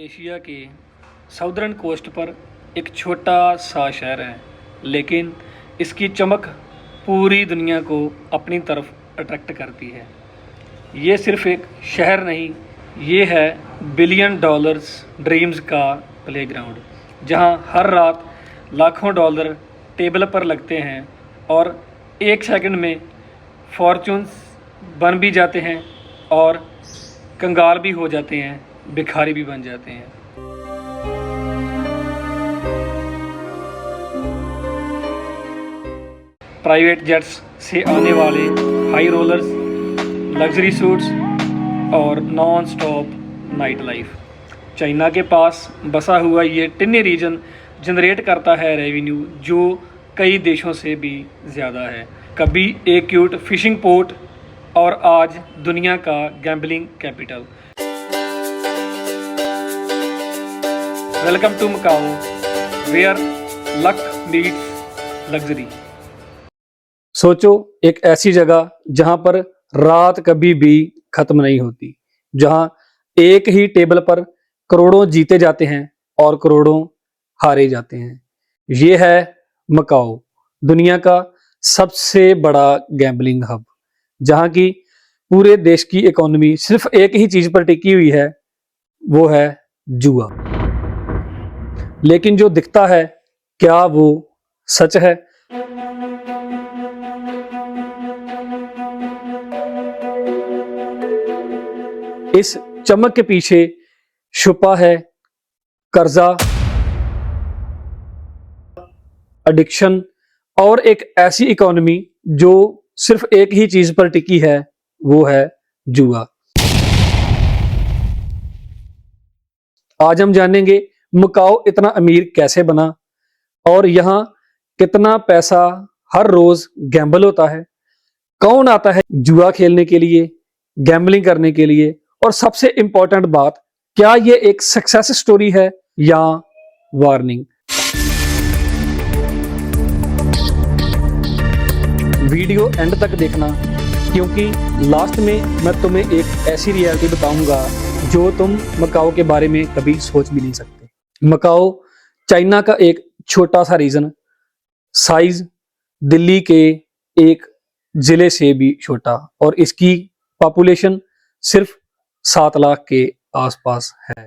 Asia के southern coast पर एक छोटा सा शहर है, लेकिन इसकी चमक पूरी दुनिया को अपनी तरफ अट्रैक्ट करती है। ये सिर्फ एक शहर नहीं, ये है बिलियन डॉलर्स ड्रीम्स का प्लेग्राउंड, जहां हर रात लाखों डॉलर टेबल पर लगते हैं और एक सेकंड में फॉर्चून्स बन भी जाते हैं और कंगाल भी हो जाते हैं, भिखारी भी बन जाते हैं। प्राइवेट जेट्स से आने वाले हाई रोलर्स, लग्जरी सूट्स और non stop night life. China के पास बसा हुआ ये टिन्नी रीजन जनरेट करता है रेवेन्यू जो कई देशों से भी ज़्यादा है। कभी एक क्यूट फिशिंग पोर्ट और आज दुनिया का gambling capital. Welcome to Macau, where luck meets luxury. सोचो, एक ऐसी जगह जहां पर रात कभी भी खत्म नहीं होती, जहां एक ही टेबल पर करोड़ों जीते जाते हैं और करोड़ों हारे जाते हैं। ये है मकाओ, दुनिया का सबसे बड़ा गैम्बलिंग हब, जहां की पूरे देश की इकोनॉमी सिर्फ एक ही चीज पर टिकी हुई है, वो है जुआ। लेकिन जो दिखता है, क्या वो सच है? इस चमक के पीछे छुपा है कर्जा, एडिक्शन और एक ऐसी इकोनॉमी जो सिर्फ एक ही चीज पर टिकी है, वो है जुआ। आज हम जानेंगे मकाओ इतना अमीर कैसे बना और यहां कितना पैसा हर रोज गैम्बल होता है, कौन आता है जुआ खेलने के लिए, गैम्बलिंग करने के लिए, और सबसे इंपॉर्टेंट बात, क्या ये एक सक्सेस स्टोरी है या वार्निंग। वीडियो एंड तक देखना, क्योंकि लास्ट में मैं तुम्हें एक ऐसी रियलिटी बताऊंगा जो तुम मकाओ के बारे में कभी सोच भी नहीं सकते। मकाओ चाइना का एक छोटा सा रीजन, साइज दिल्ली के एक जिले से भी छोटा, और इसकी पॉपुलेशन सिर्फ 7 लाख के आसपास है।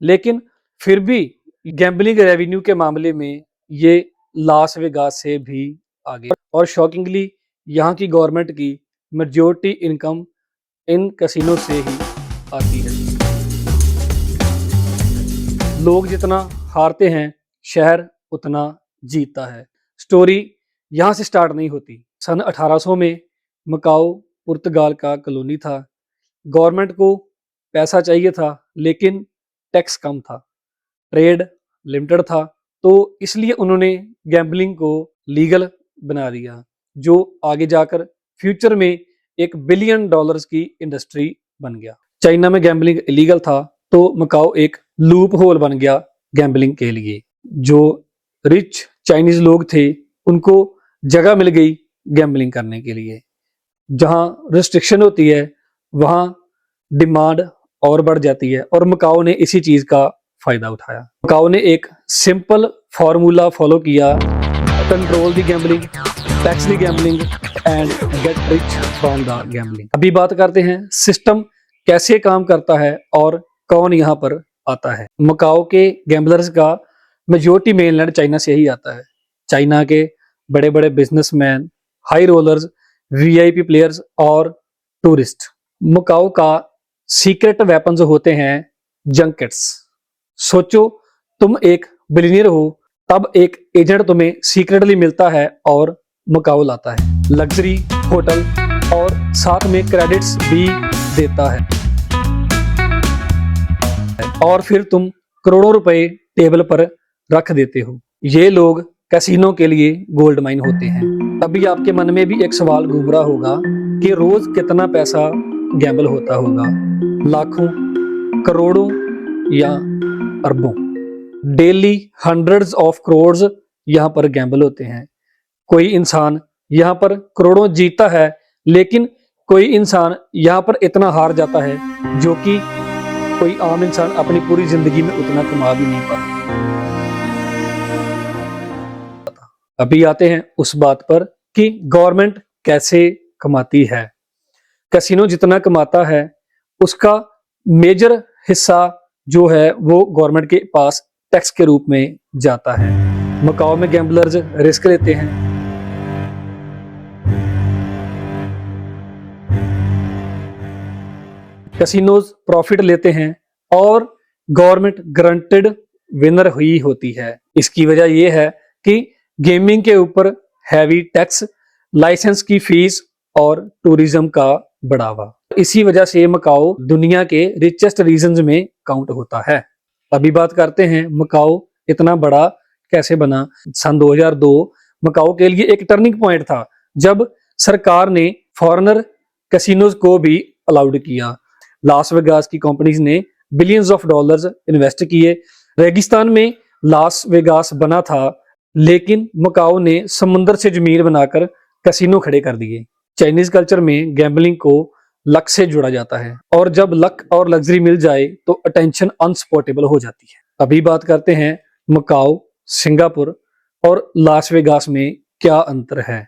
लेकिन फिर भी गैम्बलिंग रेवेन्यू के मामले में ये लास वेगास से भी आगे, और शॉकिंगली यहाँ की गवर्नमेंट की मेजॉरिटी इनकम इन कैसीनो से ही आती है। लोग जितना हारते हैं, शहर उतना जीतता है। स्टोरी यहाँ से स्टार्ट नहीं होती। सन 1800 में मकाओ पुर्तगाल का कॉलोनी था। गवर्नमेंट को पैसा चाहिए था, लेकिन टैक्स कम था, ट्रेड लिमिटेड था, तो इसलिए उन्होंने गैम्बलिंग को लीगल बना दिया, जो आगे जाकर फ्यूचर में एक बिलियन डॉलर्स की इंडस्ट्री बन गया। चाइना में गैम्बलिंग इलीगल था, तो मकाओ एक लूप होल बन गया गैम्बलिंग के लिए। जो रिच चाइनीज लोग थे, उनको जगह मिल गई गैम्बलिंग करने के लिए। जहां रिस्ट्रिक्शन होती है, वहां डिमांड और बढ़ जाती है, और मकाओ ने इसी चीज का फायदा उठाया। मकाओ ने एक सिंपल फॉर्मूला फॉलो किया: control the gambling, tax the gambling and get rich from the gambling. अभी बात करते हैं सिस्टम कैसे काम करता है और कौन यहाँ पर आता है। मकाओ के गैम्बलर्स का मेजॉरिटी मेनलैंड चाइना से ही आता है। चाइना के बड़े बड़े businessman, high rollers, VIP players और टूरिस्ट। मकाओ का सीक्रेट वेपन्स होते हैं जंकेट्स। सोचो, तुम एक बिलियनियर हो, तब एक एजेंट तुम्हें सीक्रेटली मिलता है और मकाओ लाता है। लग्जरी होटल और साथ में क्रेडिट्स भी देता है, और फिर तुम करोड़ों रुपए टेबल पर रख देते हो। ये लोग कैसीनो के लिए गोल्ड माइन होते हैं। अभी आपके मन में भी एक सवाल घूम रहा होगा कि रोज कितना पैसा गैम्बल होता होगा, लाखों, करोड़ों या अरबों। डेली हंड्रेड्स ऑफ करोड्स यहाँ पर गैम्बल होते हैं। कोई इंसान यहाँ पर करोड़ों जीतता है, लेकिन कोई इंसान यहाँ पर इतना हार जाता है जो कि कोई आम इंसान अपनी पूरी जिंदगी में उतना कमा भी नहीं पाता। अभी आते हैं उस बात पर कि गवर्नमेंट कैसे कमाती है। कैसीनो जितना कमाता है उसका मेजर हिस्सा जो है वो गवर्नमेंट के पास टैक्स के रूप में जाता है। मकाओ में गैम्बलर्स रिस्क लेते हैं, कैसीनोज प्रॉफिट लेते हैं और गवर्नमेंट गारंटेड विनर हुई होती है। इसकी वजह यह है कि गेमिंग के ऊपर हैवी टैक्स, लाइसेंस की फीस और टूरिज्म का बढ़ावा। इसी वजह से मकाओ दुनिया के रिचेस्ट रीजन्स में काउंट होता है। अभी बात करते हैं मकाओ इतना बड़ा कैसे बना। सन 2002 मकाओ के लिए एक टर्निंग पॉइंट था जब सरकार ने फॉरेनर कैसीनोज को भी अलाउड किया। लास वेगास की कंपनीज ने बिलियंस ऑफ डॉलर्स इन्वेस्ट किए। रेगिस्तान में लास वेगास बना था, लेकिन मकाओ ने समुद्र से जमीन बनाकर कैसीनो खड़े कर दिए। चाइनीज कल्चर में गैम्बलिंग को लक से जुड़ा जाता है और जब लक और लग्जरी मिल जाए तो अटेंशन अनस्पॉटेबल हो जाती है। अभी बात करते हैं मकाओ, सिंगापुर और लास वेगास में क्या अंतर है।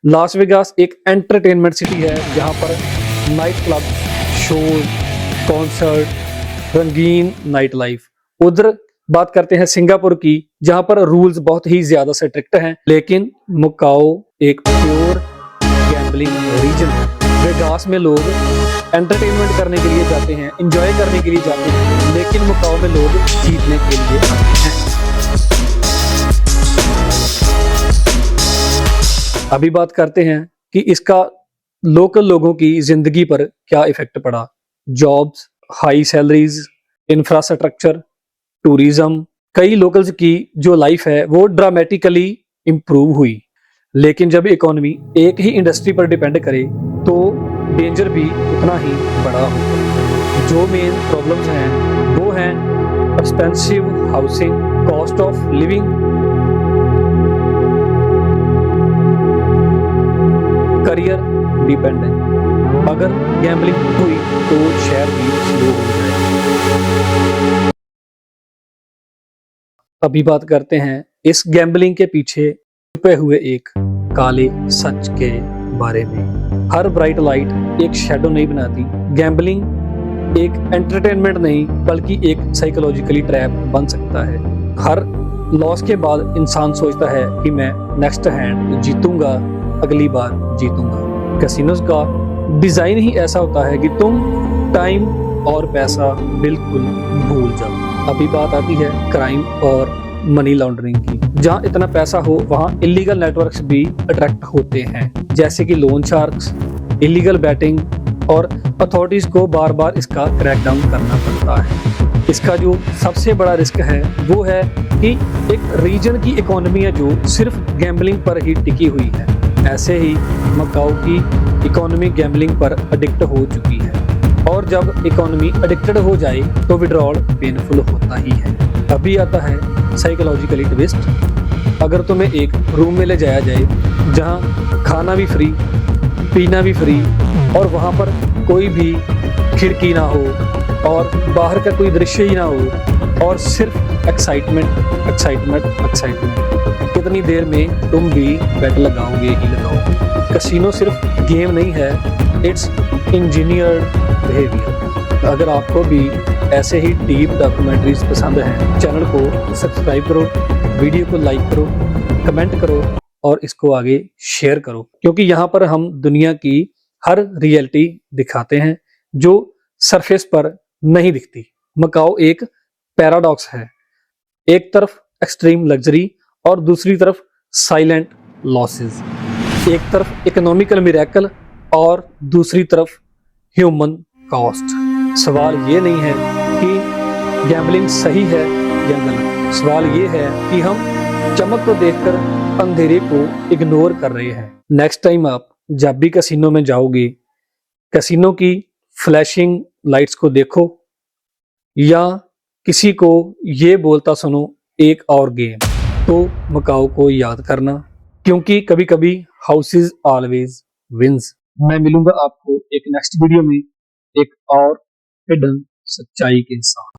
लास वेगास एक एंटरटेनमेंट सिटी है जहां पर नाइट क्लब, शोज, कॉन्सर्ट, रंगीन नाइट लाइफ। उधर बात करते हैं सिंगापुर की जहां पर रूल्स बहुत ही ज्यादा स्ट्रिक्ट हैं। लेकिन मकाओ एक प्योर गैम्बलिंग रीजन है। वेगास में लोग एंटरटेनमेंट करने के लिए जाते हैं, एंजॉय करने के लिए जाते हैं, लेकिन मकाओ में लोग जीतने के लिए आते हैं। अभी बात करते हैं कि इसका लोकल लोगों की जिंदगी पर क्या इफेक्ट पड़ा। Jobs, high salaries, infrastructure, tourism, कई लोकल्स की जो लाइफ है वो ड्रामेटिकली इंप्रूव हुई। लेकिन जब इकोनॉमी एक ही इंडस्ट्री पर डिपेंड करे तो डेंजर भी उतना ही बड़ा हो। जो मेन प्रॉब्लम्स हैं वो हैं expensive housing, cost of living, career dependent. अगर गैम्बलिंग हुई तो शहर भी स्लो हो जाएगा। अभी बात करते हैं इस गैम्बलिंग के पीछे छुपे हुए एक काले सच के बारे में। हर ब्राइट लाइट एक शैडो नहीं बनाती। गैम्बलिंग एक एंटरटेनमेंट नहीं बल्कि एक साइकोलॉजिकली ट्रैप बन सकता है। हर लॉस के बाद इंसान सोचता है कि मैं नेक्स्ट हैंड जीतूंगा, अगली बार जीतूंगा। कैसीनोज का डिजाइन ही ऐसा होता है कि तुम टाइम और पैसा बिल्कुल भूल जाओ। अभी बात आती है क्राइम और मनी लॉन्ड्रिंग की। जहां इतना पैसा हो वहां इलीगल नेटवर्क्स भी अट्रैक्ट होते हैं, जैसे कि लोन शार्क्स, इलीगल बैटिंग, और अथॉरिटीज को बार बार इसका क्रैकडाउन करना पड़ता है। इसका जो सबसे बड़ा रिस्क है वो है कि एक रीजन की इकोनॉमी है जो सिर्फ गैम्बलिंग पर ही टिकी हुई है। ऐसे ही मकाओ की इकोनॉमी गैम्बलिंग पर एडिक्ट हो चुकी है, और जब इकोनॉमी एडिक्टेड हो जाए तो विड्रॉल पेनफुल होता ही है। अभी आता है साइकोलॉजिकली ट्विस्ट। अगर तुम्हें एक रूम में ले जाया जाए जहां खाना भी फ्री, पीना भी फ्री, और वहां पर कोई भी खिड़की ना हो और बाहर का कोई दृश्य ही ना हो, और सिर्फ एक्साइटमेंट एक्साइटमेंट एक्साइटमेंट, कितनी देर में तुम भी बेट लगाओगे ही लगाओगे। कैसीनो सिर्फ गेम नहीं है, इट्स इंजीनियर्ड बिहेवियर। अगर आपको भी ऐसे ही डीप डॉक्यूमेंट्रीज पसंद हैं, चैनल को सब्सक्राइब करो, वीडियो को लाइक करो, कमेंट करो और इसको आगे शेयर करो, क्योंकि यहाँ पर हम दुनिया की हर रियलिटी दिखाते हैं जो सरफेस पर नहीं दिखती। मकाओ एक पैराडॉक्स है, एक तरफ एक्सट्रीम लग्जरी और दूसरी तरफ साइलेंट लॉसेस। एक तरफ इकोनॉमिकल मिरेकल और दूसरी तरफ ह्यूमन कॉस्ट। सवाल ये नहीं है कि गैम्बलिंग सही है या गलत, सवाल ये है कि हम चमक को देखकर अंधेरे को इग्नोर कर रहे हैं। नेक्स्ट टाइम आप जब भी कैसीनो में जाओगे, कैसीनो की फ्लैशिंग लाइट्स को देखो या किसी को ये बोलता सुनो एक और गेम, तो मकाओ को याद करना, क्योंकि कभी कभी हाउसेस ऑलवेज विंस। मैं मिलूंगा आपको एक नेक्स्ट वीडियो में एक और हिडन सच्चाई के साथ।